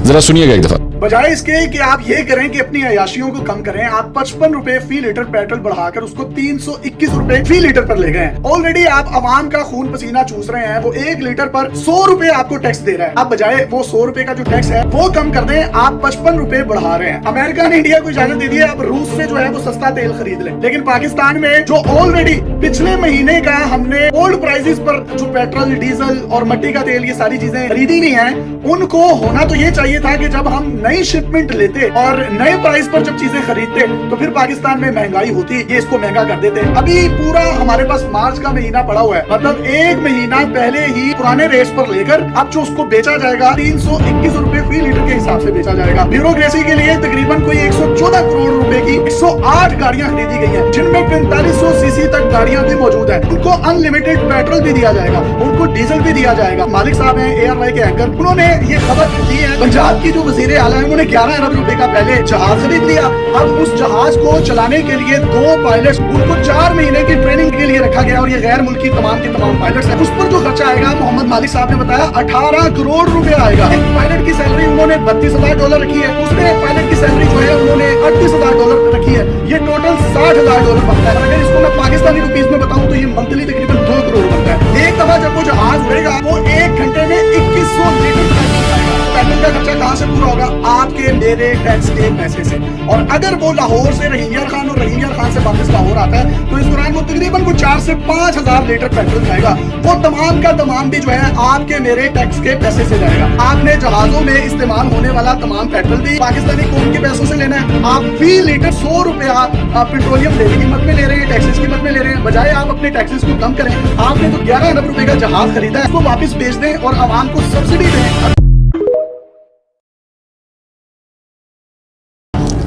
जरा सुनिएगा एक दफा। बजाय इसके कि आप ये करें कि अपनी अयाशियों को कम करें, आप 55 रुपए फी लीटर पेट्रोल बढ़ाकर उसको 321 रुपए फी लीटर पर ले गए। ऑलरेडी आप आवाम का खून पसीना चूस रहे हैं। वो 1 लीटर पर 100 रुपए आपको टैक्स दे रहा है। आप बजाय वो 100 रुपए का जो टैक्स है वो कम कर दें, आप 55 रुपए बढ़ा रहे हैं। अमेरिका ने इंडिया को इजाजत दे दी है आप रूस से जो है वो सस्ता तेल खरीद लें, लेकिन पाकिस्तान में जो ऑलरेडी पिछले महीने का हमने ओल्ड प्राइसेस पर जो पेट्रोल, डीजल और मट्टी का तेल, ये सारी चीजें खरीदी नहीं है, उनको होना तो ये चाहिए था कि जब हम नई शिपमेंट लेते और नए प्राइस पर जब चीजें खरीदते तो फिर पाकिस्तान में महंगाई होती, ये इसको महंगा कर देते। अभी पूरा हमारे पास मार्च का महीना पड़ा हुआ है, मतलब 1 महीना पहले ही पुराने रेट पर लेकर अब जो उसको बेचा जाएगा 321 रुपए फी लीटर के हिसाब से बेचा जाएगा। ब्यूरोक्रेसी के लिए तकरीबन कोई 114 करोड़ रुपए की 108 गाड़ियां खरीदी गई हैं, जिनमें 4500 सीसी तक गाड़ियां भी मौजूद है। उनको अनलिमिटेड पेट्रोल भी दिया जाएगा, उनको डीजल भी दिया जाएगा। मालिक साहब हैं ARY के एंकर, उन्होंने ये खबर दी है। पंजाब की जो वजीर आला है उन्होंने 11 अरब रुपए का पहले जहाज खरीद लिया। अब उस जहाज को चलाने के लिए 2 पायलट, उनको 4 महीने की ट्रेनिंग के लिए रखा गया और ये गैर मुल्की तमाम के तमाम पायलट्स हैं। उस पर जो खर्चा आएगा, मोहम्मद मालिक साहब ने बताया 18 करोड़ रुपए आएगा। एक पायलट की सैलरी उन्होंने $32,000 रखी है, दूसरे पायलट की सैलरी जो है उन्होंने $38,000 रखी है। ये टोटल $60,000 बनता है। अगर इसको मैं पाकिस्तानी रुपीज में बताऊं तो ये मंथली तकरीबन 2 करोड़ बनता है। एक दफा जब वो जहाज उड़ेगा वो 1 घंटे में 2100 लीटर पेट्रोल का खर्चा कहां से पूरा होगा? आपके मेरे टैक्स के पैसे से। और अगर वो लाहौर से रहीयर खान और रहीयर खान से वापस लाहौर आता है तो इस दौरान वो तकरीबन को 4 से 5 हजार लीटर पेट्रोल खाएगा। वो तमाम का तमाम भी जो है आपके मेरे टैक्स के पैसे से जाएगा। आपने जहाजों में इस्तेमाल होने वाला तमाम पेट्रोल भी पाकिस्तानी कौम के पैसों से लेना है। आप फी लीटर 100 रुपया पेट्रोलियम लेने की कीमत में ले रहे हैं, टैक्सेस की कीमत में ले रहे हैं। बजाय आप अपने टैक्सेस को कम करें, आपने तो 11 अरब रुपए का जहाज खरीदा है, उसको वापस बेच दें और आवाम को सब्सिडी दें।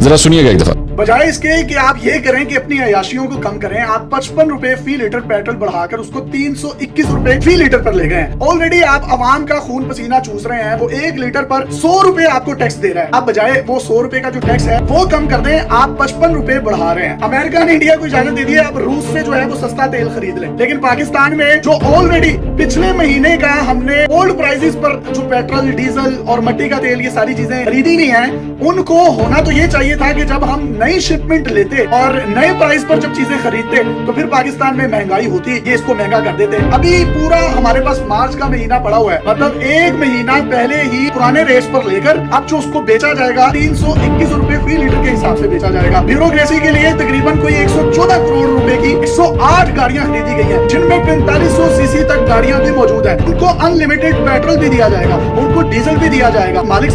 जरा सुनिएगा एक दफा। बजाय इसके कि आप ये करें कि अपनी अयाशियों को कम करें, आप 55 रुपए फी लीटर पेट्रोल बढ़ाकर उसको 321 रुपए फी लीटर पर ले गए। ऑलरेडी आप आवाम का खून पसीना चूस रहे हैं। वो 1 लीटर पर 100 रुपए आपको टैक्स दे रहा है। आप बजाय वो 100 रुपए का जो टैक्स है वो कम कर दें, आप 55 रुपए बढ़ा रहे हैं। अमेरिका ने इंडिया को इजाजत दे दी है आप रूस से जो है वो सस्ता तेल खरीद लें, लेकिन पाकिस्तान में जो ऑलरेडी पिछले महीने का हमने ओल्ड प्राइसेस पर जो पेट्रोल, डीजल और मट्टी का तेल, ये सारी चीजें खरीदी नहीं है, उनको होना तो ये चाहिए था कि जब हम नई शिपमेंट लेते और नए प्राइस पर जब चीजें खरीदते तो फिर पाकिस्तान में महंगाई होती, ये इसको महंगा कर देते। अभी पूरा हमारे पास मार्च का महीना पड़ा हुआ है, मतलब 1 महीना पहले ही पुराने रेट पर लेकर अब जो उसको बेचा जाएगा 321 रुपए फी लीटर के हिसाब से बेचा जाएगा। ब्यूरोक्रेसी के लिए तकरीबन कोई 114 करोड़ रुपए की 108 गाड़ियां खरीदी गई हैं, जिनमें 4500 सीसी तक गाड़ियां भी मौजूद है। उनको अनलिमिटेड पेट्रोल भी दिया जाएगा, उनको डीजल भी दिया जाएगा। मालिक